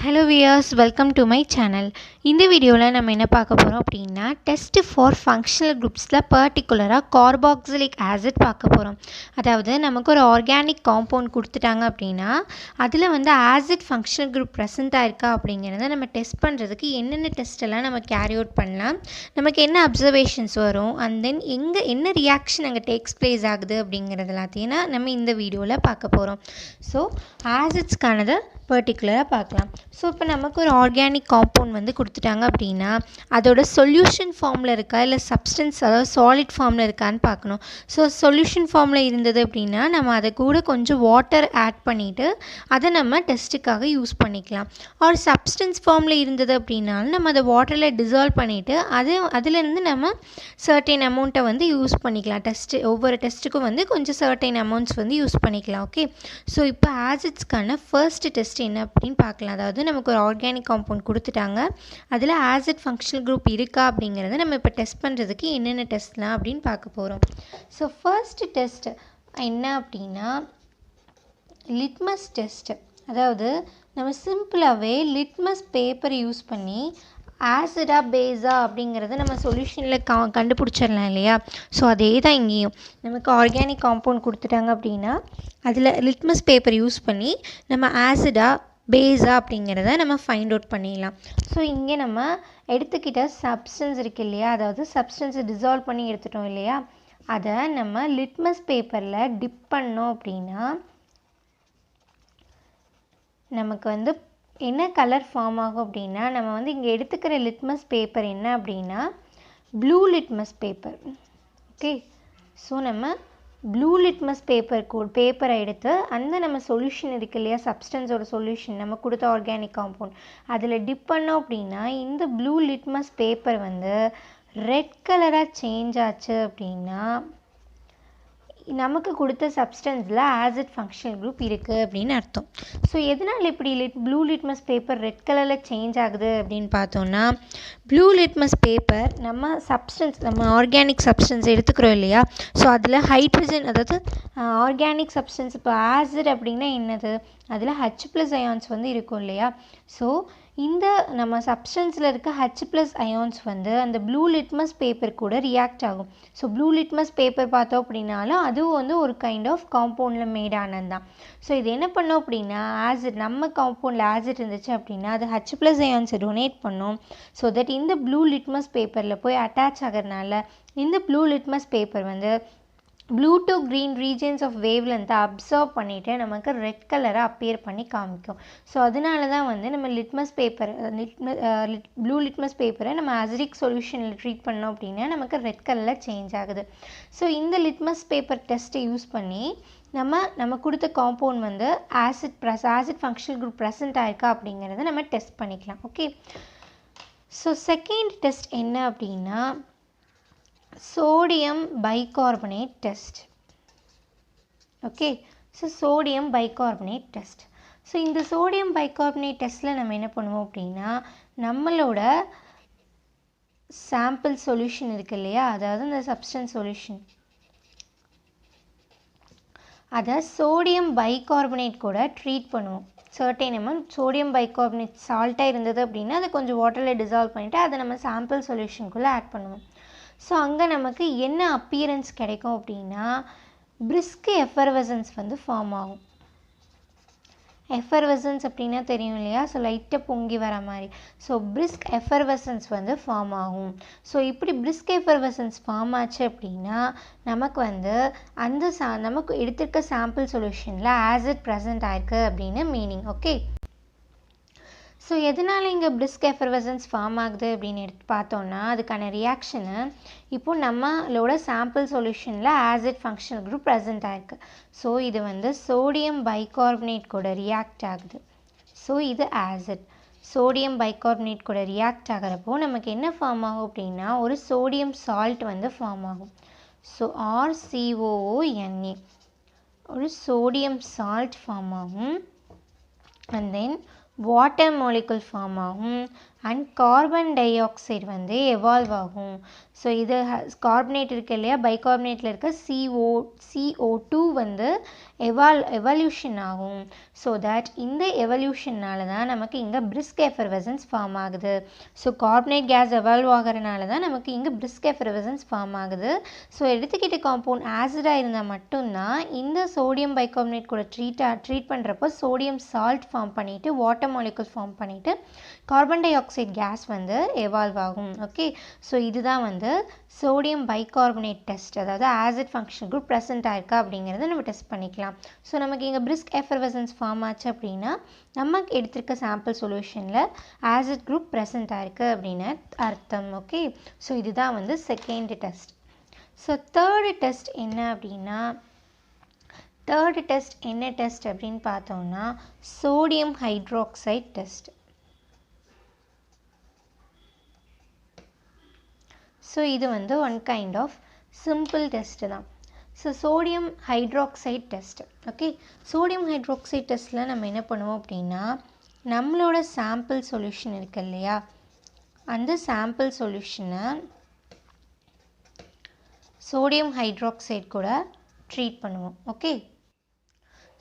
Hello viewers, welcome to my channel. இந்த வீடியோவில் நம்ம என்ன பார்க்க போகிறோம் அப்படின்னா டெஸ்ட் ஃபார் ஃபங்க்ஷனல் குரூப்ஸில் பர்டிகுலராக கார்பாக்சிலிக் ஆசிட் பார்க்க போகிறோம். அதாவது நமக்கு ஒரு ஆர்கானிக் காம்பவுண்ட் கொடுத்துட்டாங்க அப்படின்னா அதில் வந்து ஆசிட் ஃபங்க்ஷனல் குரூப் ப்ரெசென்ட் ஆயிருக்கா அப்படிங்கிறத நம்ம டெஸ்ட் பண்ணுறதுக்கு என்னென்ன டெஸ்ட்டெல்லாம் நம்ம கேரி அவுட் பண்ணலாம், நமக்கு என்ன அப்சர்வேஷன்ஸ் வரும், அண்ட் தென் என்ன ரியாக்ஷன் அங்கே டேக்ஸ் பிளேஸ் ஆகுது அப்படிங்கிறது எல்லாத்தையும் நம்ம இந்த வீடியோவில் பார்க்க போகிறோம். ஸோ ஆசிட்ஸ்க்கானதை பர்டிகுலராக பார்க்கலாம். ஸோ இப்போ நமக்கு ஒரு ஆர்கானிக் காம்பவுண்ட் வந்து கொடுத்துட்டாங்க அப்படின்னா அதோட சொல்யூஷன் ஃபார்மில் இருக்கா இல்லை சப்ஸ்டன்ஸ் அதாவது சாலிட் ஃபார்மில் இருக்கான்னு பார்க்கணும். ஸோ சொல்யூஷன் ஃபார்மில் இருந்தது அப்படின்னா நம்ம அதை கூட கொஞ்சம் வாட்டர் ஆட் பண்ணிவிட்டு அதை நம்ம டெஸ்ட்டுக்காக யூஸ் பண்ணிக்கலாம். ஒரு சப்ஸ்டன்ஸ் ஃபார்மில் இருந்தது அப்படின்னாலும் நம்ம அதை வாட்டரில் டிசால்வ் பண்ணிவிட்டு அதுலேருந்து நம்ம சர்டைன் அமௌண்ட்டை வந்து யூஸ் பண்ணிக்கலாம். ஒவ்வொரு டெஸ்ட்டுக்கும் வந்து கொஞ்சம் சர்டைன் அமௌண்ட்ஸ் வந்து யூஸ் பண்ணிக்கலாம். ஓகே, ஸோ இப்போ ஆசிட்ஸ்க்கான ஃபர்ஸ்ட் டெஸ்ட் என்ன அப்படின்னு பார்க்கலாம். அதாவது நமக்கு ஒரு ஆர்கானிக் காம்பவுண்ட் கொடுத்துட்டாங்க, அதில் ஆசிட் ஃபங்க்ஷனல் குரூப் இருக்கா அப்படிங்கிறத நம்ம இப்போ டெஸ்ட் பண்ணுறதுக்கு என்னென்ன டெஸ்ட்லாம் அப்படின்னு பார்க்க போகிறோம். ஸோ ஃபர்ஸ்ட் டெஸ்ட் என்ன அப்படின்னா லிட்மஸ் டெஸ்ட். அதாவது நம்ம சிம்பிளாகவே லிட்மஸ் பேப்பரை யூஸ் பண்ணி ஆசிடா பேஸா அப்படிங்கிறத நம்ம சொல்யூஷனில் கண்டுபிடிச்சிடலாம் இல்லையா. ஸோ அதே தான் இங்கேயும் நமக்கு ஆர்கானிக் காம்பவுண்ட் கொடுத்துட்டாங்க அப்படின்னா அதில் லிட்மஸ் பேப்பர் யூஸ் பண்ணி நம்ம ஆசிடா பேஸா அப்படிங்கிறத நம்ம ஃபைண்ட் அவுட் பண்ணிடலாம். ஸோ இங்கே நம்ம எடுத்துக்கிட்ட சப்ஸ்டன்ஸ் இருக்குது இல்லையா, அதாவது சப்ஸ்டன்ஸை டிசால்வ் பண்ணி எடுத்துட்டோம் இல்லையா, அதை நம்ம லிட்மஸ் பேப்பரில் டிப் பண்ணோம் அப்படின்னா நமக்கு வந்து என்ன கலர் ஃபார்ம் ஆகும் அப்படின்னா நம்ம வந்து இங்கே எடுத்துக்கிற லிட்மஸ் பேப்பர் என்ன அப்படின்னா blue litmus paper. Okay, so நம்ம ப்ளூ லிட்மஸ் பேப்பரை எடுத்து அந்த நம்ம சொல்யூஷன் இருக்குது இல்லையா, சப்ஸ்டன்ஸோட சொல்யூஷன் நம்ம கொடுத்த ஆர்கானிக் காம்பவுண்ட் அதில் டிப் பண்ணோம் அப்படின்னா இந்த ப்ளூ லிட்மஸ் பேப்பர் வந்து ரெட் கலராக சேஞ்ச் ஆச்சு அப்படின்னா நமக்கு கொடுத்த சப்ஸ்டன்ஸில் ஆசிட் ஃபங்க்ஷனல் குரூப் இருக்குது அப்படின்னு அர்த்தம். ஸோ எதனால் இப்படி ப்ளூ லிட்மஸ் பேப்பர் ரெட் கலரில் சேஞ்ச் ஆகுது அப்படின்னு பார்த்தோன்னா ப்ளூ லிட்மஸ் பேப்பர் நம்ம ஆர்கானிக் சப்ஸ்டன்ஸ் எடுத்துக்கிறோம் இல்லையா, ஸோ அதில் ஹைட்ரஜன், அதாவது ஆர்கானிக் சப்ஸ்டன்ஸ் இப்போ ஆசிட் அப்படின்னா என்னது, அதில் H+ அயான்ஸ் வந்து இருக்கும் இல்லையா. ஸோ இந்த நம்ம சப்ஸ்டன்ஸில் இருக்க H+ அயான்ஸ் வந்து அந்த ப்ளூ லிட்மஸ் பேப்பர் கூட ரியாக்ட் ஆகும். ஸோ ப்ளூ லிட்மஸ் பேப்பர் பார்த்தோம் அப்படின்னாலும் அதுவும் வந்து ஒரு கைண்ட் ஆஃப் காம்பவுண்டில் மேடானது தான். ஸோ இது என்ன பண்ணோம் அப்படின்னா ஆசிட், நம்ம காம்பவுண்டில் ஆசிட் இருந்துச்சு அப்படின்னா அது H+ அயான்ஸை டொனேட் பண்ணும். ஸோ தட் இந்த ப்ளூ லிட்மஸ் பேப்பரில் போய் அட்டாச் ஆகிறதுனால இந்த ப்ளூ லிட்மஸ் பேப்பர் வந்து blue to green regions of வேவ்லென்த்தை அப்சர்வ் பண்ணிவிட்டு நமக்கு ரெட் கலரை அப்பியர் பண்ணி காமிக்கும். ஸோ அதனால தான் வந்து நம்ம ப்ளூ லிட்மஸ் பேப்பரை நம்ம அசிடிக் சொல்யூஷனில் ட்ரீட் பண்ணோம் அப்படின்னா நமக்கு ரெட் கலரில் சேஞ்ச் ஆகுது. ஸோ இந்த லிட்மஸ் பேப்பர் டெஸ்ட்டை யூஸ் பண்ணி நம்ம கொடுத்த காம்பவுண்ட் வந்து ஆசிட் ஃபங்க்ஷனல் குரூப் ப்ரெசென்ட் ஆயிருக்கா அப்படிங்கிறத நம்ம டெஸ்ட் பண்ணிக்கலாம். ஓகே, ஸோ செகண்ட் டெஸ்ட் என்ன அப்படின்னா sodium bicarbonate test. Okay, so sodium bicarbonate test. So இந்த சோடியம் பைகார்பனேட் டெஸ்ட்டில் நம்ம என்ன பண்ணுவோம் அப்படின்னா நம்மளோட சாம்பிள் சொல்யூஷன் இருக்குது இல்லையா, அதாவது இந்த சப்ஸ்டன்ஸ் சொல்யூஷன் அதை சோடியம் பைகார்பனேட் கூட ட்ரீட் பண்ணுவோம். சர்டைன் அமௌண்ட் சோடியம் பைகார்பனேட் சால்ட்டாக இருந்தது அப்படின்னா அதை கொஞ்சம் வாட்டரில் டிசால்வ் பண்ணிவிட்டு அதை நம்ம சாம்பிள் சொல்யூஷனுக்குள்ளே ஆட் பண்ணுவோம். ஸோ அங்கே நமக்கு என்ன அப்பியரன்ஸ் கிடைக்கும் அப்படின்னா பிரிஸ்க் எஃபர்வசன்ஸ் வந்து ஃபார்ம் ஆகும். எஃபர்வசன்ஸ் அப்படின்னா தெரியும் இல்லையா, ஸோ லைட்டாக பொங்கி வர மாதிரி. ஸோ பிரிஸ்க் எஃபர்வசன்ஸ் வந்து ஃபார்ம் ஆகும். ஸோ இப்படி பிரிஸ்க் எஃபர்வசன்ஸ் ஃபார்ம் ஆச்சு அப்படின்னா நமக்கு வந்து நமக்கு எடுத்திருக்க சாம்பிள் சொல்யூஷனில் ஆசிட் ப்ரெசென்ட் ஆயிருக்கு அப்படின்னு மீனிங். ஓகே, ஸோ எதனால் இங்கே பிரிஸ்க் எஃபர்வசன்ஸ் ஃபார்ம் ஆகுது அப்படின்னு பார்த்தோன்னா அதுக்கான ரியாக்ஷனு இப்போது நம்மளோட சாம்பிள் சொல்யூஷனில் ஆசிட் ஃபங்க்ஷனல் குரூப் ப்ரெசென்ட் ஆகிருக்கு. ஸோ இது வந்து சோடியம் பைகார்பனேட் கூட ரியாக்ட் ஆகுது. ஸோ இது ஆசிட் சோடியம் பைகார்பனேட் கூட ரியாக்ட் ஆகிறப்போ நமக்கு என்ன ஃபார்ம் ஆகும் அப்படின்னா ஒரு சோடியம் சால்ட் வந்து ஃபார்ம் ஆகும். ஸோ RCOONA ஒரு சோடியம் சால்ட் ஃபார்ம் ஆகும். And then water molecule form ஆகும். அண்ட் கார்பன் டை ஆக்சைடு வந்து எவால்வ் ஆகும். ஸோ இது கார்பனேட் இருக்கு இல்லையா, பைகார்பனேட்டில் இருக்க CO2 வந்து எவல்யூஷன் ஆகும். ஸோ தட் இந்த எவல்யூஷன்னால தான் நமக்கு இங்கே பிரிஸ்க் எஃபர்வசன்ஸ் ஃபார்ம் ஆகுது. ஸோ கார்பனேட் கேஸ் எவால்வ் ஆகிறனால தான் நமக்கு இங்கே பிரிஸ்க் எஃபர்வசன்ஸ் ஃபார்ம் ஆகுது. ஸோ எடுத்துக்கிட்ட காம்பவுண்ட் ஆசிடாக இருந்தால் மட்டும்தான் இந்த சோடியம் பைகார்பனேட் கூட ட்ரீட் பண்ணுறப்போ சோடியம் சால்ட் ஃபார்ம் பண்ணிவிட்டு வாட்டர் மாலிகுல் ஃபார்ம் பண்ணிவிட்டு கார்பன் டை ஆக்சைடு கேஸ் வந்து எவால்வ் ஆகும். ஓகே, ஸோ இதுதான் வந்து சோடியம் பைகார்பனேட் டெஸ்ட், அதாவது ஆசிட் ஃபங்க்ஷன் குரூப் ப்ரெசென்ட் ஆயிருக்கா அப்படிங்கிறத நம்ம டெஸ்ட் பண்ணிக்கலாம். ஸோ நமக்கு இங்கே பிரிஸ்க் எஃபர்வசன்ஸ் ஃபார்ம் ஆச்சு அப்படின்னா நமக்கு எடுத்திருக்க சாம்பிள் சொல்யூஷனில் ஆசிட் குரூப் ப்ரெசென்ட் ஆயிருக்கு அப்படின்னு அர்த்தம். ஓகே, ஸோ இதுதான் வந்து second test. So third test என்ன அப்படின்னா, தேர்டு டெஸ்ட் என்ன டெஸ்ட் அப்படின்னு பார்த்தோம்னா சோடியம் ஹைட்ராக்சைடு டெஸ்ட். ஸோ இது வந்து one kind of simple test தான். So sodium hydroxide test. Okay, sodium hydroxide டெஸ்ட்டில் நம்ம என்ன பண்ணுவோம் அப்படின்னா, நம்மளோட சாம்பிள் சொல்யூஷன் இருக்கு இல்லையா, அந்த சாம்பிள் சொல்யூஷனை சோடியம் ஹைட்ராக்சைடு கூட ட்ரீட் பண்ணுவோம். ஓகே,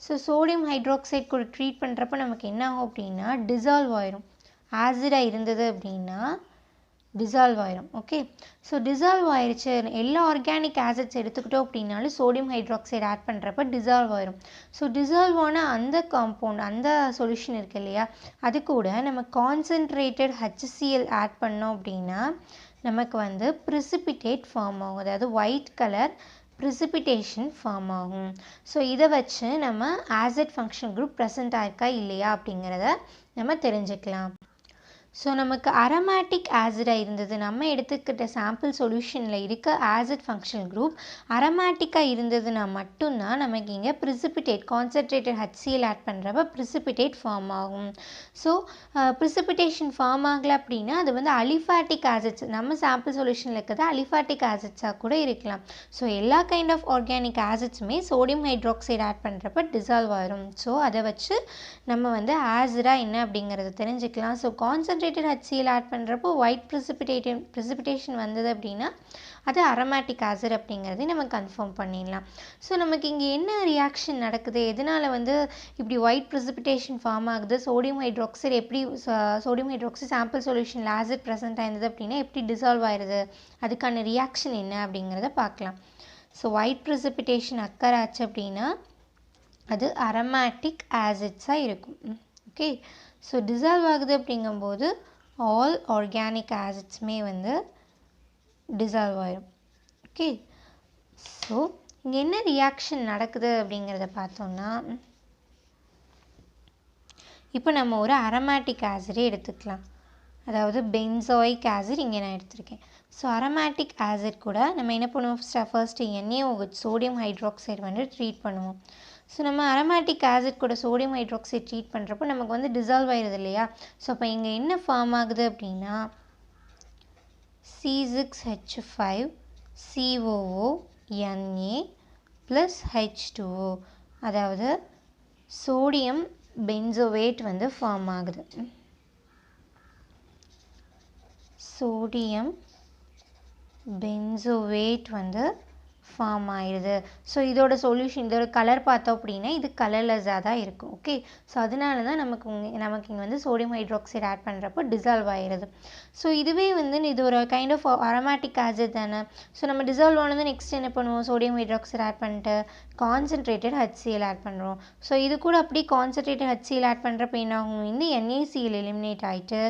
ஸோ சோடியம் ஹைட்ராக்சைடு கூட ட்ரீட் பண்ணுறப்ப நமக்கு என்ன ஆகும் அப்படின்னா டிசால்வ் ஆயிரும். ஆசிடாக இருந்தது அப்படின்னா டிசால்வ் ஆயிரும். ஓகே, ஸோ டிசால்வ் ஆயிடுச்சு, எல்லா ஆர்கானிக் ஆசிட்ஸ் எடுத்துக்கிட்டோம் அப்படின்னாலும் சோடியம் ஹைட்ராக்சைடு ஆட் பண்ணுறப்ப டிசால்வ் ஆயிரும். ஸோ டிசால்வ் ஆன அந்த காம்பவுண்ட், அந்த சொல்யூஷன் இருக்கு இல்லையா, அது கூட நம்ம கான்சென்ட்ரேட்டட் HCl ஆட் பண்ணோம் அப்படின்னா நமக்கு வந்து ப்ரிசிபிடேட் ஃபார்ம் ஆகும், அதாவது ஒயிட் கலர் ப்ரிசிபிடேஷன் ஃபார்ம் ஆகும். ஸோ இதை வச்சு நம்ம ஆசிட் ஃபங்க்ஷன் குரூப் ப்ரெசென்ட் ஆயிருக்கா இல்லையா அப்படிங்கிறத நம்ம தெரிஞ்சுக்கலாம். ஸோ நமக்கு அரோமேட்டிக் ஆசிடாக இருந்தது, நம்ம எடுத்துக்கிட்ட சாம்பிள் சொல்யூஷனில் இருக்க ஆசிட் ஃபங்க்ஷனல் குரூப் அரோமேட்டிக்காக இருந்ததுன்னா மட்டும்தான் நமக்கு இங்கே ப்ரிசிபிடேட் கான்சன்ட்ரேட்டட் HCl ஆட் பண்ணுறப்ப ப்ரிசிபிடேட் ஃபார்ம் ஆகும். ஸோ ப்ரிசிபிடேஷன் ஃபார்ம் ஆகலை அப்படின்னா அது வந்து அலிஃபாட்டிக் ஆசிட்ஸ், நம்ம சாம்பிள் சொல்யூஷனில் இருக்கிறது அலிஃபாட்டிக் ஆசிட்ஸாக கூட இருக்கலாம். ஸோ எல்லா கைண்ட் ஆஃப் ஆர்கானிக் ஆசிட்ஸுமே சோடியம் ஹைட்ராக்சைடு ஆட் பண்ணுறப்ப டிசால்வ் ஆயிரும். ஸோ அதை வச்சு நம்ம வந்து ஆசிடாக என்ன அப்படிங்கிறத தெரிஞ்சுக்கலாம். ஸோ கான்சன்ட்ரேட்டட் HCl ஆட் பண்ணுறப்போ ஒயிட் ப்ரிசிபிடேஷன் வந்தது அப்படின்னா அது அரோமேட்டிக் ஆசிட் அப்படிங்கிறதையும் நம்ம கன்ஃபார்ம் பண்ணிடலாம். ஸோ நமக்கு இங்கே என்ன ரியாக்ஷன் நடக்குது, எதனால் வந்து இப்படி ஒயிட் ப்ரிசிபிடேஷன் ஃபார்ம் ஆகுது, சோடியம் ஹைட்ராக்சைடு எப்படி சோடியம் ஹைட்ராக்சைடு சாம்பிள் சொல்யூஷனில் ஆசிட் ப்ரெசென்ட் ஆயிருந்தது அப்படின்னா எப்படி டிசால்வ் ஆயிடுது, அதுக்கான ரியாக்ஷன் என்ன அப்படிங்கிறத பார்க்கலாம். ஸோ ஒயிட் ப்ரிசிபிடேஷன் அக்கர் ஆச்சு அப்படின்னா அது அரோமேட்டிக் ஆசிட்ஸாக இருக்கும். ஓகே, ஸோ டிசால்வ் ஆகுது அப்படிங்கும்போது ஆல் ஆர்கானிக் ஆசிட்ஸுமே வந்து டிசால்வ் ஆயிடும். ஓகே, ஸோ இங்கே என்ன ரியாக்ஷன் நடக்குது அப்படிங்கிறத பார்த்தோம்னா, இப்போ நம்ம ஒரு அரோமேட்டிக் ஆசிடே எடுத்துக்கலாம், அதாவது பென்சாயிக் ஆசிட் இங்கே நான் எடுத்திருக்கேன். ஸோ அரோமேட்டிக் ஆசிட் கூட நம்ம என்ன பண்ணுவோம், ஃபர்ஸ்ட்டு NaOH சோடியம் ஹைட்ராக்சைடு வந்து ட்ரீட் பண்ணுவோம். ஸோ நம்ம அரோமேட்டிக் ஆசிட் கூட சோடியம் ஹைட்ராக்சைடு ட்ரீட் பண்ணுறப்போ நமக்கு வந்து டிசால்வ் ஆயிடுது இல்லையா. ஸோ அப்போ இங்கே என்ன ஃபார்ம் ஆகுது அப்படின்னா C6H5COO Na ப்ளஸ் H2O, அதாவது சோடியம் பென்சோவேட் வந்து ஃபார்ம் ஆகுது. சோடியம் பென்சோவேட் வந்து ஃபார்ம் ஆயிடுது. ஸோ இதோட சொல்யூஷன், இதோட கலர் பார்த்தோம் அப்படின்னா இது கலர்லெஸ்ஸாக தான் இருக்கும். ஓகே, ஸோ அதனால தான் நமக்கு இங்கே வந்து சோடியம் ஹைட்ராக்சைடு ஆட் பண்ணுறப்போ டிசால்வ் ஆயிடுது. ஸோ இதுவே வந்து இது ஒரு கைண்ட் ஆஃப் அரோமேட்டிக் ஆசிட் தானே. ஸோ நம்ம டிசால்வ் ஆனது நெக்ஸ்ட் என்ன பண்ணுவோம், சோடியம் ஹைட்ராக்சைடு ஆட் பண்ணிட்டு கான்சன்ட்ரேட்டட் HCl ஆட் பண்ணுறோம். ஸோ இது கூட அப்படி கான்சன்ட்ரேட்டட் HCl ஆட் பண்ணுறப்ப என்ன ஆகும், இந்த NaCl எலிமினேட் ஆகிட்டு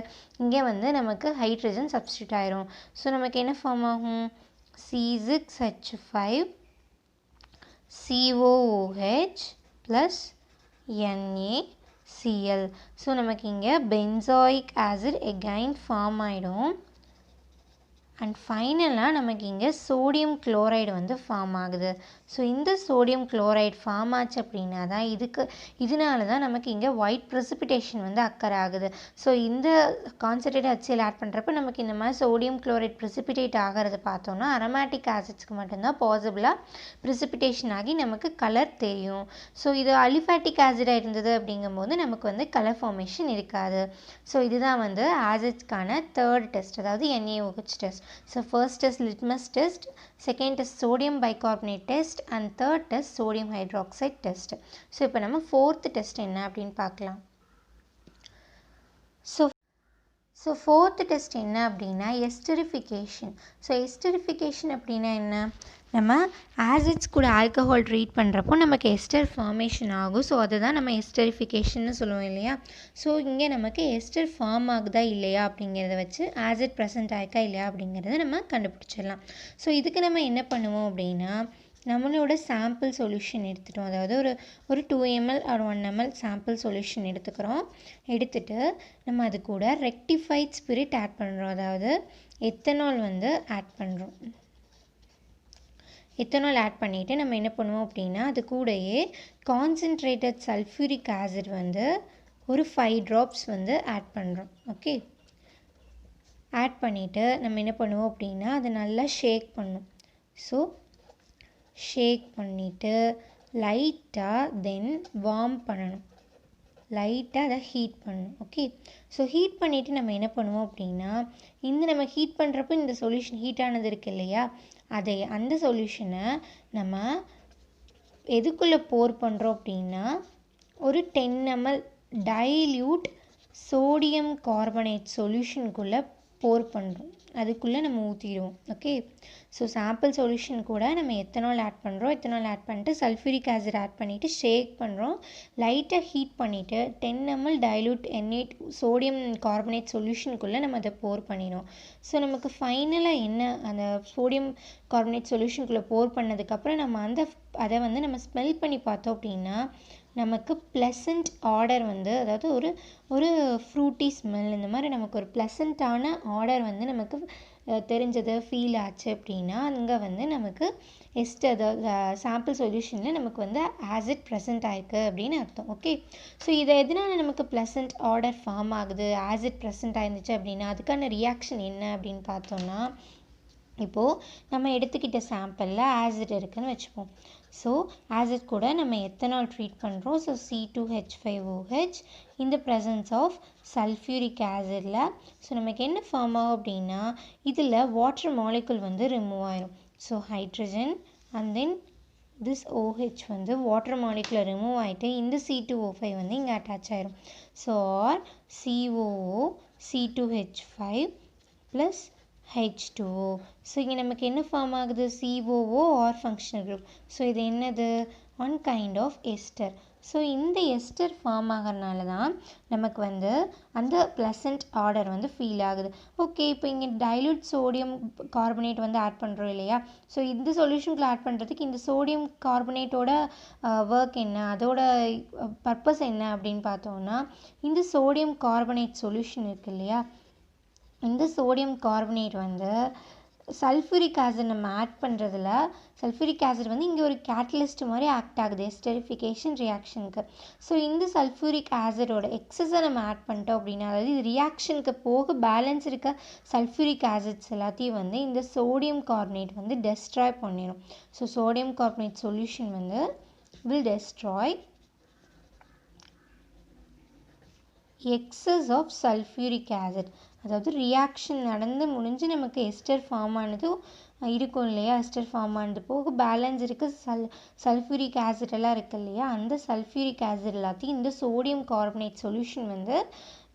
இங்கே வந்து நமக்கு ஹைட்ரஜன் சப்ஸ்டியூட் ஆயிரும். ஸோ நமக்கு என்ன ஃபார்ம் ஆகும், C6H5COOH ப்ளஸ் NaCl. ஸோ நமக்கு இங்கே பென்சாயிக் ஆசிட் எகைன் ஃபார்ம் ஆகிடும். அண்ட் ஃபைனலாக நமக்கு இங்கே சோடியம் குளோரைடு வந்து ஃபார்ம் ஆகுது. ஸோ இந்த சோடியம் குளோரைடு ஃபார்ம் ஆச்சு அப்படின்னா தான் இதனால தான் நமக்கு இங்கே ஒயிட் ப்ரெசிபிடேஷன் வந்து அக்கர் ஆகுது. ஸோ இந்த கான்சன்ட்ரேட் HCl ஆட் பண்ணுறப்ப நமக்கு இந்த மாதிரி சோடியம் குளோரைட் ப்ரெசிபிடேட் ஆகிறது பார்த்தோன்னா அரோமேட்டிக் ஆசிட்ஸ்க்கு மட்டும்தான் பாசிபிளாக ப்ரெசிபிடேஷன் ஆகி நமக்கு கலர் தெரியும். ஸோ இது அலிஃபேட்டிக் ஆசிடாக இருந்தது அப்படிங்கும்போது நமக்கு வந்து கலர் ஃபார்மேஷன் இருக்காது. ஸோ இதுதான் வந்து ஆசிட்ஸ்க்கான தேர்ட் டெஸ்ட், அதாவது NaOH test. So first is litmus test, second is sodium bicarbonate test and third test sodium hydroxide test. So இப்போ நம்ம fourth test என்ன அப்படின்னு பார்க்கலாம். ஸோ ஃபோர்த் டெஸ்ட் என்ன அப்படின்னா எஸ்டரிஃபிகேஷன். ஸோ எஸ்டரிஃபிகேஷன் அப்படின்னா என்ன, நம்ம ஆசிட்ஸ் கூட ஆல்கஹால் ட்ரீட் பண்ணுறப்போ நமக்கு எஸ்டர் ஃபார்மேஷன் ஆகும். ஸோ அதுதான் நம்ம எஸ்டரிஃபிகேஷன்னு சொல்லுவோம் இல்லையா. ஸோ இங்கே நமக்கு எஸ்டர் ஃபார்ம் ஆகுதா இல்லையா அப்படிங்கிறத வச்சு ஆசிட் ப்ரெசென்ட் ஆயிருக்கா இல்லையா அப்படிங்கிறத நம்ம கண்டுபிடிச்சிடலாம். ஸோ இதுக்கு நம்ம என்ன பண்ணுவோம் அப்படின்னா நம்மளோட சாம்பிள் சொல்யூஷன் எடுத்துட்டோம், அதாவது ஒரு 2 ml or 1 ml sample solution எடுத்துட்டு நம்ம அது கூட ரெக்டிஃபைட் ஸ்பிரிட் ஆட் பண்ணுறோம், அதாவது எத்தனால் வந்து ஆட் பண்ணுறோம். எத்தனால் ஆட் பண்ணிவிட்டு நம்ம என்ன பண்ணுவோம் அப்படின்னா அது கூடயே கான்சன்ட்ரேட்டட் சல்ஃபியூரிக் ஆசிட் வந்து ஒரு 5 drops வந்து ஆட் பண்ணுறோம். ஓகே, ஆட் பண்ணிவிட்டு நம்ம என்ன பண்ணுவோம் அப்படின்னா அதை நல்லா ஷேக் பண்ணும். ஸோ ஷேக் பண்ணிவிட்டு லைட்டாக தென் வார்ம் பண்ணணும், லைட்டாக அதை ஹீட் பண்ணணும். ஓகே, ஸோ ஹீட் பண்ணிவிட்டு நம்ம என்ன பண்ணுவோம் அப்படின்னா நம்ம ஹீட் பண்ணுறப்போ இந்த சொல்யூஷன் ஹீட் ஆனது இருக்குது இல்லையா, அந்த சொல்யூஷனை நம்ம எதுக்குள்ளே போர் பண்ணுறோம் அப்படின்னா ஒரு 10 ml டைல்யூட் சோடியம் கார்பனேட் சொல்யூஷனுக்குள்ளே போர் பண்ணுறோம், அதுக்குள்ளே நம்ம ஊற்றிடுவோம். ஓகே, ஸோ சாம்பிள் சொல்யூஷன் கூட நம்ம எத்தனால் ஆட் பண்ணுறோம், எத்தனால் ஆட் பண்ணிட்டு சல்ஃபியூரிக் ஆசிட் ஆட் பண்ணிவிட்டு ஷேக் பண்ணுறோம், லைட்டாக ஹீட் பண்ணிவிட்டு 10 ml dilute NaOH sodium carbonate சொல்யூஷனுக்குள்ளே நம்ம அதை போர் பண்ணிடுவோம். ஸோ நமக்கு ஃபைனலாக என்ன அந்த சோடியம் கார்பனேட் சொல்யூஷனுக்குள்ளே போர் பண்ணதுக்கப்புறம் நம்ம அதை வந்து நம்ம ஸ்மெல் பண்ணி பார்த்தோம் அப்படின்னா நமக்கு ப்ளசண்ட் ஆர்டர் வந்து, அதாவது ஒரு ஃப்ரூட்டி ஸ்மெல், இந்த மாதிரி நமக்கு ஒரு ப்ளசண்ட்டான ஆர்டர் வந்து நமக்கு தெரிஞ்சது, ஃபீல் ஆச்சு அப்படின்னா அங்கே வந்து நமக்கு அதாவது சாம்பிள் சொல்யூஷனில் நமக்கு வந்து ஆசிட் ப்ரெசென்ட் ஆயிருக்கு அப்படின்னு அர்த்தம். ஓகே, ஸோ இதை எதனால் நமக்கு ப்ளசண்ட் ஆர்டர் ஃபார்ம் ஆகுது, ஆசிட் ப்ரெசென்ட் ஆயிருந்துச்சு அப்படின்னா அதுக்கான ரியாக்ஷன் என்ன அப்படின்னு பார்த்தோன்னா, இப்போது நம்ம எடுத்துக்கிட்ட சாம்பிளில் ஆசிட் இருக்குதுன்னு வச்சுப்போம். ஸோ ஆசிட் கூட நம்ம எத்தனால் ட்ரீட் பண்ணுறோம். So C2H5OH in the presence of sulfuric acidல ஸோ நமக்கு என்ன ஃபார்ம் ஆகும் அப்படின்னா இதில் வாட்டர் மாலிகுல் வந்து ரிமூவ் ஆயிரும். So hydrogen and then this OH வந்து வாட்டர் மாலிகுலை ரிமூவ் ஆகிட்டு இந்த C2O5 வந்து இங்கே அட்டாச் ஆயிரும். So R COO C2H5 plus H2O. So இங்கே நமக்கு என்ன ஃபார்ம் ஆகுது, COO R functional group. So இது என்னது, one kind of ester. So இந்த எஸ்டர் ஃபார்ம் ஆகிறதுனால தான் நமக்கு வந்து அந்த ப்ளசண்ட் ஆர்டர் வந்து ஃபீல் ஆகுது. ஓகே, இப்போ இங்கே டைல்யூட் சோடியம் கார்பனேட் வந்து ஆட் பண்ணுறோம் இல்லையா. ஸோ இந்த சொல்யூஷனுக்குள்ள ஆட் பண்ணுறதுக்கு இந்த சோடியம் கார்பனேட்டோட ஒர்க் என்ன, அதோட பர்பஸ் என்ன அப்படின்னு பார்த்தோம்னா இந்த சோடியம் கார்பனேட் சொல்யூஷன் இருக்குது இல்லையா, இந்த சோடியம் கார்பனேட் வந்து சல்ஃபூரிக் ஆசிட் நம்ம ஆட் பண்ணுறதுல சல்ஃபூரிக் ஆசிட் வந்து இங்கே ஒரு கேட்டலிஸ்ட் மாதிரி ஆக்ட் ஆகுது எஸ்டரிஃபிகேஷன் ரியாக்ஷனுக்கு. ஸோ இந்த சல்ஃபூரிக் ஆசிடோட எக்ஸஸை நம்ம ஆட் பண்ணிட்டோம் அப்படின்னா, அதாவது இது ரியாக்ஷனுக்கு போக பேலன்ஸ் இருக்க சல்ஃபூரிக் ஆசிட்ஸ் எல்லாத்தையும் வந்து இந்த சோடியம் கார்பனேட் வந்து டெஸ்ட்ராய் பண்ணிடும். ஸோ சோடியம் கார்பனேட் சொல்யூஷன் வந்து will destroy excess of sulphuric acid, அதாவது ரியாக்ஷன் நடந்து முடிஞ்சு நமக்கு எஸ்டர் ஃபார்ம் ஆனது இருக்கும் இல்லையா, எஸ்டர் ஃபார்ம் ஆனது போக பேலன்ஸ் இருக்க சல்ஃபூரிக் ஆசிட் எல்லாம் இருக்குது இல்லையா, அந்த சல்ஃபூரிக் ஆசிட் எல்லாத்தையும் இந்த சோடியம் கார்பனேட் சொல்யூஷன் வந்து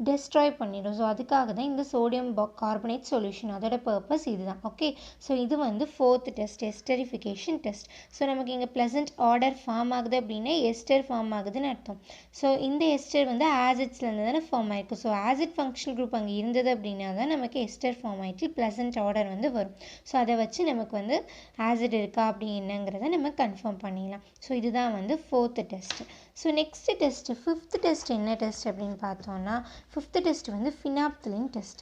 டெஸ்ட்ராய் பண்ணிடும். ஸோ அதுக்காக தான் இந்த சோடியம் கார்பனேட் சொல்யூஷன், அதோட பர்பஸ் இதுதான். ஓகே, ஸோ இது வந்து fourth test, esterification test. So நமக்கு இங்கே ப்ளசண்ட் ஆர்டர் ஃபார்ம் ஆகுது அப்படின்னா எஸ்டர் ஃபார்ம் ஆகுதுன்னு அர்த்தம். ஸோ இந்த எஸ்டர் வந்து ஆசிட்ஸ்லேருந்து தானே ஃபார்ம் ஆயிருக்கு. ஸோ ஆசிட் ஃபங்க்ஷனல் குரூப் அங்கே இருந்தது அப்படின்னா தான் நமக்கு எஸ்டர் ஃபார்ம் ஆகிட்டு ப்ளசண்ட் ஆர்டர் வந்து வரும். ஸோ அதை வச்சு நமக்கு வந்து ஆசிட் இருக்கா அப்படி என்னங்கிறத நம்ம கன்ஃபார்ம் பண்ணிடலாம். ஸோ இதுதான் வந்து fourth test. So next test fifth test என்ன டெஸ்ட் அப்படின்னு பார்த்தோம்னா ஃபிஃப்த் டெஸ்ட் வந்து ஃபினாப்தலின் டெஸ்ட்.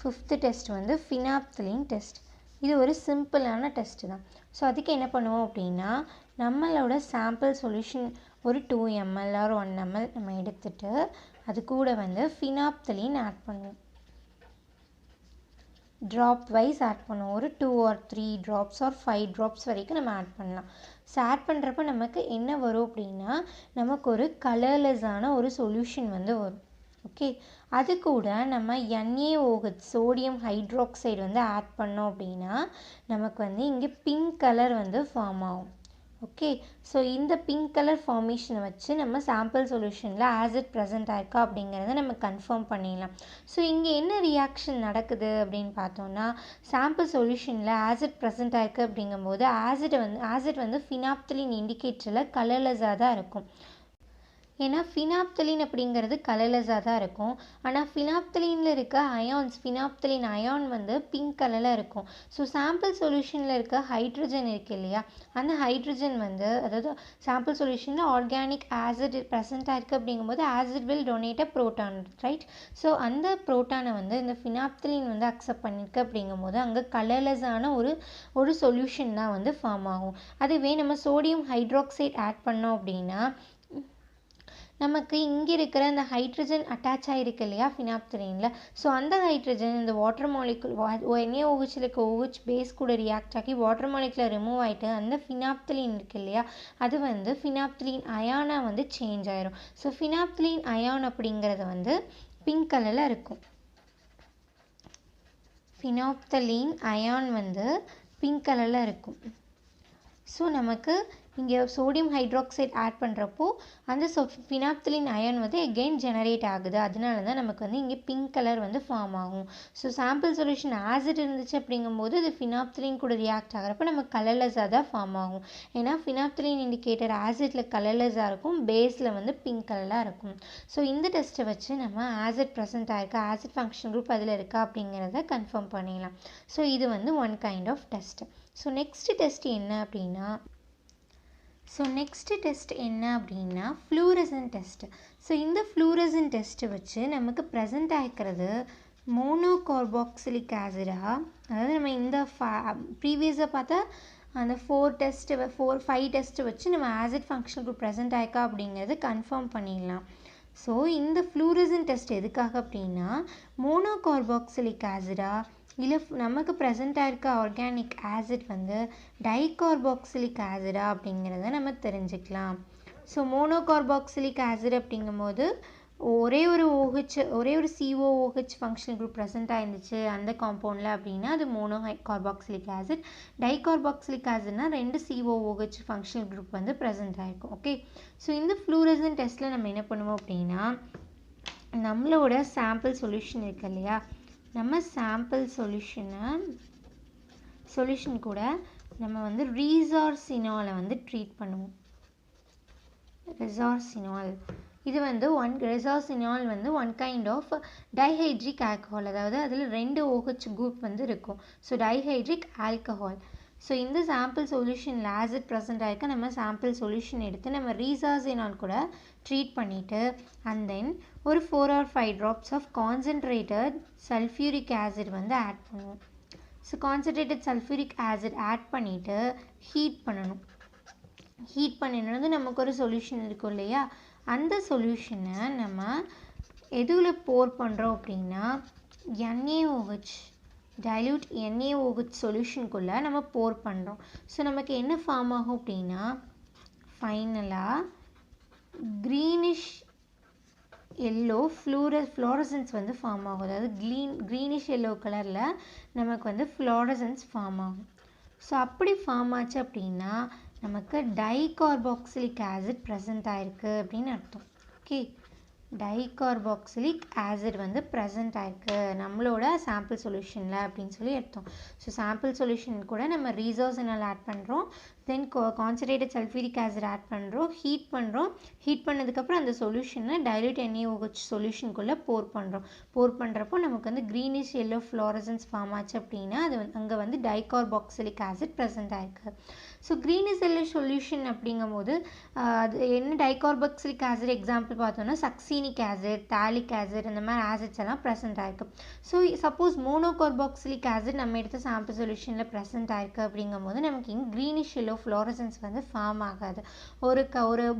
ஃபிஃப்த்து டெஸ்ட் வந்து ஃபினாப்தலீன் டெஸ்ட். இது ஒரு சிம்பிளான டெஸ்ட்டு தான். ஸோ அதுக்கு என்ன பண்ணுவோம் அப்படின்னா, நம்மளோட சாம்பிள் சொல்யூஷன் ஒரு 2 ml ஆர் 1 ml நம்ம எடுத்துகிட்டு அது கூட வந்து ஃபினாப்தலீன் ஆட் பண்ணுவோம். ட்ராப் வைஸ் ஆட் பண்ணுவோம். ஒரு 2 or 3 drops ஆர் 5 drops வரைக்கும் நம்ம ஆட் பண்ணலாம். ஸோ ஆட் பண்ணுறப்ப நமக்கு என்ன வரும் அப்படின்னா, நமக்கு ஒரு கலர்லெஸ்ஸான ஒரு சொல்யூஷன் வந்து வரும். ஓகே, அது கூட நம்ம NaOH சோடியம் ஹைட்ராக்சைடு வந்து ஆட் பண்ணோம் அப்படின்னா நமக்கு வந்து இங்கே பிங்க் கலர் வந்து ஃபார்ம் ஆகும். ஓகே, ஸோ இந்த பிங்க் கலர் ஃபார்மேஷனை வச்சு நம்ம சாம்பிள் சொல்யூஷனில் ஆசிட் ப்ரெசென்ட் ஆயிருக்கா அப்படிங்கிறத நம்ம கன்ஃபார்ம் பண்ணிடலாம். ஸோ இங்கே என்ன ரியாக்ஷன் நடக்குது அப்படின்னு பார்த்தோம்னா, சாம்பிள் சொல்யூஷனில் ஆசிட் ப்ரெசென்ட் ஆயிருக்கு அப்படிங்கும்போது ஆசிட் வந்து ஃபினாப்தலீன் இண்டிகேட்டரில் கலர்லெஸ்ஸாக தான் இருக்கும். ஏன்னா ஃபினாப்தலீன் அப்படிங்கிறது கலர்லெஸ்ஸாக தான் இருக்கும். ஆனால் ஃபினாப்தலீனில் இருக்க ஃபினாப்தலீன் அயான் வந்து பிங்க் கலரில் இருக்கும். ஸோ சாம்பிள் சொல்யூஷனில் இருக்க ஹைட்ரஜன் இருக்குது இல்லையா, அந்த ஹைட்ரஜன் வந்து அதாவது சாம்பிள் சொல்யூஷனில் ஆர்கானிக் ஆசிட் ப்ரெசென்ட் ஆயிருக்கு அப்படிங்கும்போது acid will donate a proton, right? So அந்த ப்ரோட்டானை வந்து இந்த ஃபினாப்தலீன் வந்து அக்செப்ட் பண்ணியிருக்கு அப்படிங்கும்போது அங்கே கலர்லெஸ்ஸான ஒரு சொல்யூஷன் தான் வந்து ஃபார்ம் ஆகும். அதுவே நம்ம சோடியம் ஹைட்ராக்சைடு ஆட் பண்ணோம் அப்படின்னா நமக்கு இங்கே இருக்கிற அந்த ஹைட்ரஜன் அட்டாச் ஆகிருக்கு இல்லையா ஃபினாப்தலீனில், ஸோ அந்த ஹைட்ரஜன் இந்த வாட்டர் மாலிகுல் NaOH இருக்க OH பேஸ் கூட ரியாக்ட் ஆகி வாட்டர் மாலிகுலர் ரிமூவ் ஆகிட்டு அந்த ஃபினாப்தலீன் இருக்கு இல்லையா, அது வந்து ஃபினாப்தலீன் அயானாக வந்து சேஞ்ச் ஆயிரும். ஸோ ஃபினாப்தலீன் அயான் அப்படிங்கிறது வந்து பிங்க் கலரில் இருக்கும். ஃபினாப்தலீன் அயான் வந்து பிங்க் கலரில் இருக்கும். ஸோ நமக்கு இங்கே சோடியம் ஹைட்ராக்சைடு ஆட் பண்ணுறப்போ அந்த ஃபினாப்தலீன் அயன் வந்து எகெயின் ஜெனரேட் ஆகுது. அதனால தான் நமக்கு வந்து இங்கே பிங்க் கலர் வந்து ஃபார்ம் ஆகும். ஸோ சாம்பிள் சொல்யூஷன் ஆசிட் இருந்துச்சு அப்படிங்கும்போது அது ஃபினாப்தலீன் கூட ரியாக்ட் ஆகிறப்ப நமக்கு கலர்லெஸ்ஸாக தான் ஃபார்ம் ஆகும். ஏன்னா ஃபினாப்தலீன் இண்டிகேட்டர் ஆசிட்டில் கலர்லெஸ்ஸாக இருக்கும், பேஸில் வந்து பிங்க் கலராக இருக்கும். ஸோ இந்த டெஸ்ட்டை வச்சு நம்ம ஆசிட் ப்ரெசென்ட் ஆகிருக்கா, ஆசிட் ஃபங்க்ஷன் குரூப் அதில் இருக்கா அப்படிங்கிறத கன்ஃபார்ம் பண்ணிடலாம். ஸோ இது வந்து one kind of test. So next test என்ன அப்படின்னா ஃப்ளூரசன் டெஸ்ட்டு. ஸோ இந்த ஃப்ளூரசன் டெஸ்ட்டு வச்சு நமக்கு ப்ரெசென்ட் ஆகிக்கிறது மோனோகார்பாக்சிலிக் ஆசிடா, அதாவது நம்ம இந்த ப்ரீவியஸாக பார்த்தா அந்த 5 டெஸ்ட்டு வச்சு நம்ம ஆசிட் ஃபங்க்ஷன் குரூப் ப்ரெசென்ட் ஆகிருக்கா அப்படிங்கிறது கன்ஃபார்ம் பண்ணிடலாம். ஸோ இந்த ஃப்ளூரசன் டெஸ்ட் எதுக்காக அப்படின்னா, மோனோகார்பாக்சிலிக் ஆசிடா இல்லை நமக்கு ப்ரெசென்ட் ஆகிருக்க ஆர்கானிக் ஆசிட் வந்து டைகார்பாக்சிலிக் ஆசிடா அப்படிங்கிறத நம்ம தெரிஞ்சுக்கலாம். ஸோ மோனோகார்பாக்சிலிக் ஆசிட் அப்படிங்கும்போது ஒரே ஒரு COOH ஃபங்க்ஷனல் குரூப் ப்ரெசென்ட் ஆயிருந்துச்சு அந்த காம்பவுண்டில் அப்படின்னா அது மோனோகார்பாக்சிலிக் ஆசிட். டைகார்பாக்சிலிக் ஆசிட்னா 2 COOH ஃபங்க்ஷனல் குரூப் வந்து ப்ரெசென்ட் ஆகிருக்கும். ஓகே, ஸோ இந்த ஃப்ளூரசன் டெஸ்ட்டில் நம்ம என்ன பண்ணுவோம் அப்படின்னா, நம்மளோட சாம்பிள் சொல்யூஷன் இருக்கு இல்லையா, நம்ம சாம்பிள் சொல்யூஷன் கூட நம்ம வந்து ரீசார்சினாலை வந்து ட்ரீட் பண்ணுவோம். இது வந்து ரெசார்சினால் வந்து one kind of dihydric alcohol, அதாவது அதில் 2 OH குரூப் வந்து இருக்கும். So dihydric alcohol. ஸோ இந்த சாம்பிள் சொல்யூஷனில் ஆசிட் ப்ரெசென்ட் ஆகிருக்க நம்ம சாம்பிள் சொல்யூஷன் எடுத்து நம்ம ரீசார்சினால் கூட ட்ரீட் பண்ணிவிட்டு அண்ட் தென் ஒரு 4 or 5 drops of concentrated sulphuric acid வந்து ஆட் பண்ணுவோம். So concentrated sulphuric acid add பண்ணிவிட்டு ஹீட் பண்ணணும். ஹீட் பண்ணினது நமக்கு ஒரு சொல்யூஷன் இருக்கும் இல்லையா, அந்த சொல்யூஷனை நம்ம எதுவில் போர் பண்ணுறோம் அப்படின்னா NaOH டைல்யூட் NaOH சொல்யூஷனுக்குள்ளே நம்ம போர் பண்ணுறோம். ஸோ நமக்கு என்ன ஃபார்ம் ஆகும் அப்படின்னா ஃபைனலாக க்ரீனிஷ் எல்லோ ஃப்ளோரசன்ஸ் வந்து ஃபார்ம் ஆகும். அதாவது க்ரீனிஷ் எல்லோ கலரில் நமக்கு வந்து ஃப்ளோரசன்ஸ் ஃபார்ம் ஆகும். ஸோ அப்படி ஃபார்ம் ஆச்சு அப்படின்னா நமக்கு டைகார்பாக்சிலிக் ஆசிட் ப்ரெசென்ட் ஆகிருக்கு அப்படின்னு அர்த்தம். ஓகே, டைகார்பாக்சிலிக் ஆசிட் வந்து ப்ரெசென்ட் ஆகிருக்கு நம்மளோட சாம்பிள் சொல்யூஷனில் அப்படின்னு சொல்லி அர்த்தம். ஸோ சாம்பிள் சொல்யூஷன் கூட நம்ம ரீசார்சினால் ஆட் பண்ணுறோம். தென் கான்சன்ட்ரேட்டட் சல்ஃபியூரிக் ஆசிட் ஆட் பண்ணுறோம், ஹீட் பண்ணதுக்கப்புறம் அந்த சொல்யூஷனை டைல்யூட் NaOH சொல்யூஷனுக்குள்ளே போர் பண்ணுறப்போ நமக்கு வந்து க்ரீனிஷ் எல்லோ ஃப்ளோரசன்ஸ் ஃபார்ம் ஆச்சு அப்படின்னா அது அங்கே வந்து டைகார்பாக்சிலிக் ஆசிட் ப்ரெசென்ட் ஆயிருக்கு. ஸோ க்ரீனிஷ் எல்லோ சொல்யூஷன் அப்படிங்கும்போது அது என்ன டைகார்பாக்சிலிக் ஆசிட் எக்ஸாம்பிள் பார்த்தோன்னா சக்சீனிக் ஆசிட், தாலிக் ஆசிட் இந்த மாதிரி ஆசிட்ஸ் எல்லாம் ப்ரெசென்ட் ஆயிருக்கு. ஸோ சப்போஸ் மோனோகார்பாக்சிலிக் ஆசிட் நம்ம எடுத்த சாம்பிள் சொல்யூஷனில் ப்ரெசென்ட் ஆயிருக்கு அப்படிங்கும்போது நமக்கு இங்கே க்ரீனிஷ் எல்லோ ஃப்ளோரசன்ஸ் வந்து ஃபார்ம் ஆகாது. ஒரு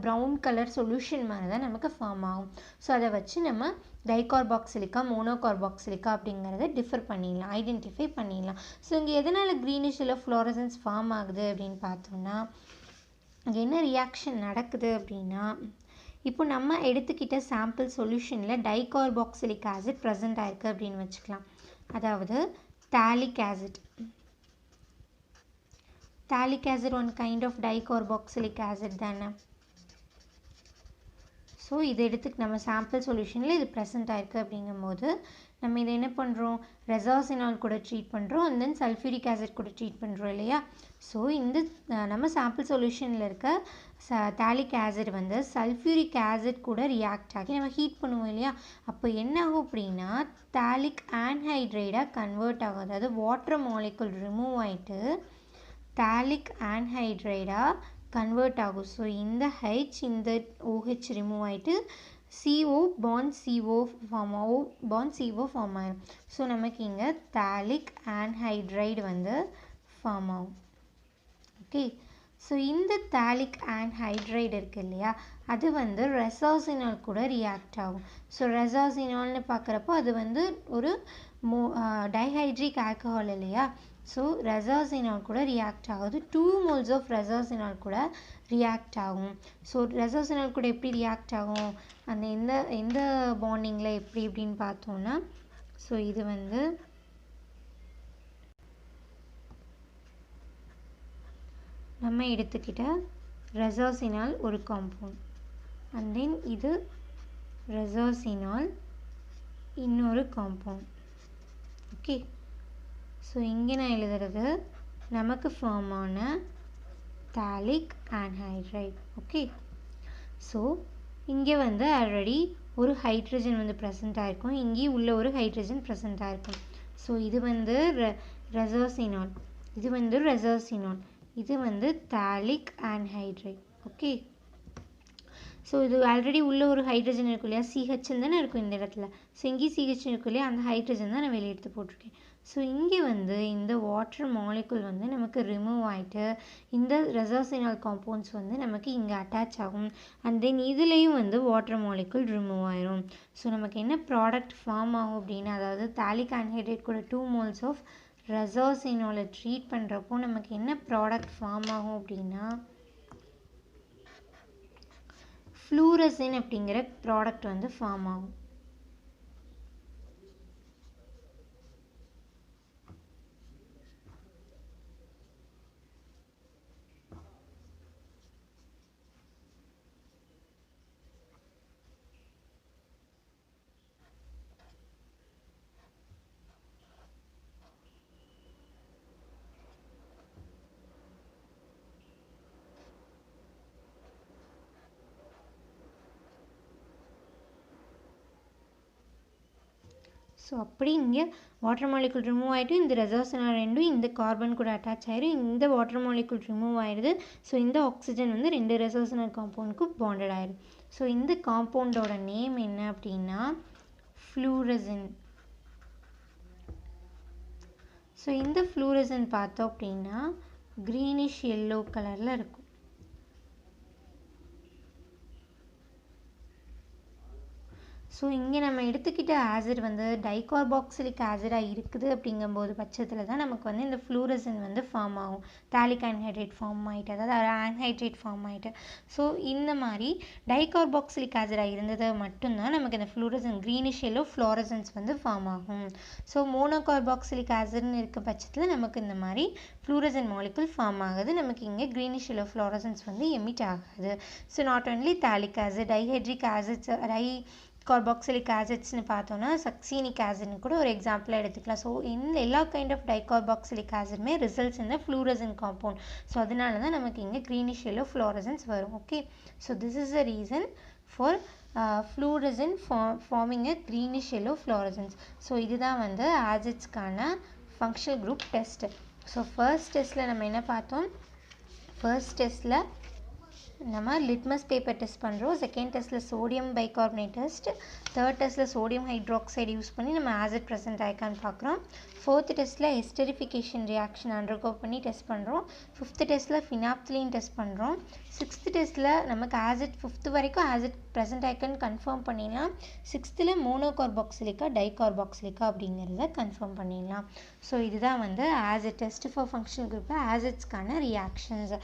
ப்ரௌன் கலர் சொல்யூஷன் மாதிரி தான் நமக்கு ஃபார்ம் ஆகும். ஸோ அதை வச்சு நம்ம டைகார்பாக்சிலிக்கா மோனோகார்பாக்சிலிக்கா அப்படிங்கிறத ஐடென்டிஃபை பண்ணிடலாம். ஸோ இங்கே எதனால் க்ரீனிஷ் எல்லோ ஃப்ளோரசன்ஸ் ஃபார்ம் ஆகுது அப்படின்னு பார்த்தோம்னா அங்கே என்ன ரியாக்ஷன் நடக்குது அப்படின்னா இப்போ நம்ம எடுத்துக்கிட்ட சாம்பிள் சொல்யூஷனில் டைகார்பாக்சிலிக் ஆசிட் ப்ரெசென்ட் ஆயிருக்கு அப்படின்னு வச்சுக்கலாம். அதாவது phthalic acid one kind of dicarboxylic acid தானே. ஸோ இது எடுத்துக்கு நம்ம சாம்பிள் சொல்யூஷனில் இது ப்ரெசென்ட் ஆயிருக்கு அப்படிங்கும்போது நம்ம இதை என்ன பண்ணுறோம், ரெசாசினால் கூட ட்ரீட் பண்ணுறோம் அண்ட் தென் சல்ஃபியூரிக் ஆசிட் கூட ட்ரீட் பண்ணுறோம் இல்லையா. ஸோ இந்த நம்ம சாம்பிள் சொல்யூஷனில் இருக்க தாலிக் ஆசிட் வந்து சல்ஃபியூரிக் ஆசிட் கூட ரியாக்ட் ஆகி நம்ம ஹீட் பண்ணுவோம் இல்லையா. அப்போ என்ன ஆகும் அப்படின்னா தாலிக் ஆன்ஹைட்ரைடாக கன்வெர்ட் ஆகும். அதாவது வாட்டர் மாலிகுல் ரிமூவ் ஆகிட்டு தாலிக் ஆன்ஹைட்ரைடாக கன்வெர்ட் ஆகும். ஸோ இந்த இந்த OH ரிமூவ் ஆகிட்டு CO பாண்ட் CO ஃபார்ம் ஆகும். ஸோ நமக்கு இங்கே தாலிக் ஆன்ஹைட்ரைடு வந்து ஃபார்ம் ஆகும். ஓகே, ஸோ இந்த தாலிக் ஆன்ஹைட்ரைடு இருக்குது இல்லையா அது வந்து ரெசாசினால் கூட ரியாக்ட் ஆகும். ஸோ ரெசாசினால்னு பார்க்குறப்போ அது வந்து ஒரு டைஹைட்ரிக் ஆல்கஹால் இல்லையா. ஸோ ரெசாசினால் கூட ரியாக்ட் ஆகுது. 2 moles ஆஃப் ரெசாசினால் கூட ரியாக்ட் ஆகும். ஸோ ரெசாசினால் கூட எப்படி ரியாக்ட் ஆகும், அந்த எந்த பாண்டிங்கில் எப்படி இப்படின்னு பார்த்தோம்னா ஸோ இது வந்து நம்ம எடுத்துக்கிட்ட ரெசாசினால் ஒரு காம்பவுண்ட் அண்ட் தென் இது ரெசாசினால் இன்னொரு காம்பவுண்ட். ஓகே, ஸோ இங்கே நான் எழுதுறது நமக்கு ஃபார்ம் ஆன தாலிக் ஆன்ஹைட்ரைட். ஓகே, ஸோ இங்கே வந்து ஆல்ரெடி ஒரு ஹைட்ரஜன் வந்து ப்ரெசென்ட் ஆகிருக்கும், இங்கேயும் உள்ள ஒரு ஹைட்ரஜன் ப்ரெசென்ட் ஆகிருக்கும். ஸோ இது வந்து ரெசாசினால், இது வந்து தாலிக் ஆன்ஹைட்ரைட். ஓகே, ஸோ இது ஆல்ரெடி உள்ள ஒரு ஹைட்ரஜன் இருக்கும் இல்லையா, CH தானே இருக்கும் இந்த இடத்துல. ஸோ இங்கேயும் CH இருக்கும் இல்லையா, அந்த ஹைட்ரஜன் தான் நான் வெளியே எடுத்து போட்டிருக்கேன். ஸோ இங்கே வந்து இந்த வாட்டர் மாலிகுல் வந்து நமக்கு ரிமூவ் ஆகிட்டு இந்த ரெசாசினால் காம்பவுண்ட்ஸ் வந்து நமக்கு இங்கே அட்டாச் ஆகும் அண்ட் தென் இதுலேயும் வந்து வாட்டர் மாலிகுல் ரிமூவ் ஆயிரும். ஸோ நமக்கு என்ன ப்ராடக்ட் ஃபார்ம் ஆகும் அப்படின்னா, அதாவது தாலிக் ஆன்ஹைட்ரைட் கூட 2 moles ஆஃப் ரெசாசினாலை ட்ரீட் பண்ணுறப்போ நமக்கு என்ன ப்ராடக்ட் ஃபார்ம் ஆகும் அப்படின்னா ஃப்ளூரசன் அப்படிங்கிற ப்ராடக்ட் வந்து ஃபார்ம் ஆகும். ஸோ அப்படி இங்கே வாட்டர் மாலிகுல் ரிமூவ் ஆகிட்டு இந்த ரெசாசினால் ரெண்டும் இந்த கார்பன் கூட அட்டாச் ஆகிடும், இந்த வாட்டர் மாலிகுல் ரிமூவ் ஆகிடுது. ஸோ இந்த ஆக்சிஜன் வந்து 2 ரெசாசினால் காம்பவுண்டுக்கு பாண்டட் ஆகிடும். ஸோ இந்த காம்பவுண்டோட நேம் என்ன அப்படின்னா ஃப்ளூரசன். ஸோ இந்த ஃப்ளூரசன் பார்த்தோம் அப்படின்னா க்ரீனிஷ் எல்லோ கலரில் இருக்கும். ஸோ இங்கே நம்ம எடுத்துக்கிட்ட ஆசிட் வந்து டைகார்பாக்சிலிக் ஆசிடாக இருக்குது அப்படிங்கும்போது பட்சத்தில் தான் நமக்கு வந்து இந்த ஃப்ளூரசன் வந்து ஃபார்ம் ஆகும். தாலிக் ஆன்ஹைட்ரேட் ஃபார்ம் ஆகிட்டு, அதாவது ஆன்ஹைட்ரேட் ஃபார்ம் ஆகிட்டு. ஸோ இந்த மாதிரி டைகார்பாக்சிலிக் ஆசிடாக இருந்தது மட்டும்தான் நமக்கு இந்த ஃப்ளூரசன் க்ரீனிஷ் எல்லோ ஃப்ளோரசன்ஸ் வந்து ஃபார்ம் ஆகும். ஸோ மோனோகார்பாக்சிலிக் ஆசிட்னு இருக்க பட்சத்தில் நமக்கு இந்த மாதிரி ஃப்ளூரசன் மாலிகுல் ஃபார்ம் ஆகுது. நமக்கு இங்கே க்ரீனிஷ் எல்லோ ஃப்ளோரசன்ஸ் வந்து எமிட் ஆகாது. So not only phthalic acid, dihydric acids carboxylic ஆசிட்ஸ்னு பார்த்தோன்னா சக்சீனிக் ஆசிட்னு கூட ஒரு எக்ஸாம்பிளாக எடுத்துக்கலாம். ஸோ இந்த எல்லா கைண்ட் ஆஃப் டைகார்பாக்சிலிக் ஆசிட்மே ரிசல்ட்ஸ் இந்த ஃப்ளூரசன் காம்பவுண்ட். ஸோ அதனால தான் நமக்கு இங்கே க்ரீனிஷ் எல்லோ ஃப்ளோரசன்ஸ் வரும். Okay, so this is the reason for fluorescein forming a greenish yellow fluorescence. So இதுதான் வந்து ஆசிட்ஸ்க்கான functional group test. So first டெஸ்ட்டில் நம்ம என்ன பார்த்தோம்? ஃபர்ஸ்ட் டெஸ்ட்டில் நம்ம லிட்மஸ் பேப்பர் டெஸ்ட் பண்ணுறோம். செகண்ட் டெஸ்ட்டில் சோடியம் பைகார்பனேட் டெஸ்ட். தேர்ட் டெஸ்ட்டில் சோடியம் ஹைட்ராக்சைடு யூஸ் பண்ணி நம்ம ஆசிட் ப்ரெசென்ட் ஆயிருக்கான்னு பார்க்குறோம். ஃபோர்த் டெஸ்ட்டில் எஸ்டரிஃபிகேஷன் ரியாக்ஷன் அண்டர்கோ பண்ணி டெஸ்ட் பண்ணுறோம். ஃபிஃப்த் டெஸ்ட்டில் ஃபினாப்திலின் டெஸ்ட் பண்ணுறோம். சிக்ஸ்த் டெஸ்ட்டில் நமக்கு ஆசிட் ஃபிஃப்த் வரைக்கும் ஆசிட் ப்ரெசென்ட் ஆயிருக்குன்னு கன்ஃபார்ம் பண்ணிடலாம். சிக்ஸ்த்தில் மோனோகார்பாக்சிலிக்கா டைகார்பாக்சிலிக்கா அப்படிங்கிறத கன்ஃபார்ம் பண்ணிடலாம். ஸோ இதுதான் வந்து acid test for functional group ஆசிட்ஸ்க்கான reactions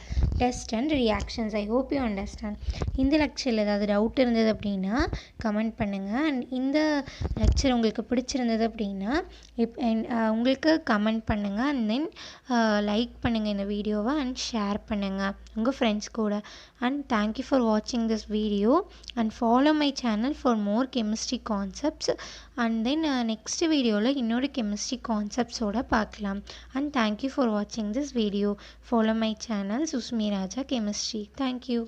test and reactions. I hope you understand. இந்த லெக்சரில் ஏதாவது டவுட் இருந்தது அப்படின்னா கமெண்ட் பண்ணுங்கள். அண்ட் இந்த லெக்சர் உங்களுக்கு பிடிச்சிருந்தது அப்படின்னா உங்களுக்கு கமெண்ட் பண்ணுங்கள். அண்ட் தென் லைக் பண்ணுங்கள் இந்த வீடியோவை அண்ட் ஷேர் பண்ணுங்கள் உங்கள் ஃப்ரெண்ட்ஸ் கூட. அண்ட் தேங்க்யூ ஃபார் வாட்சிங் this video and follow my channel for more chemistry concepts. And then next வீடியோவில் இன்னொரு கெமிஸ்ட்ரி கான்செப்ட்ஸோடு பார்க்கலாம். அண்ட் தேங்க்யூ ஃபார் வாட்சிங் this video. Follow my channel Susmi Raja chemistry. Thank you.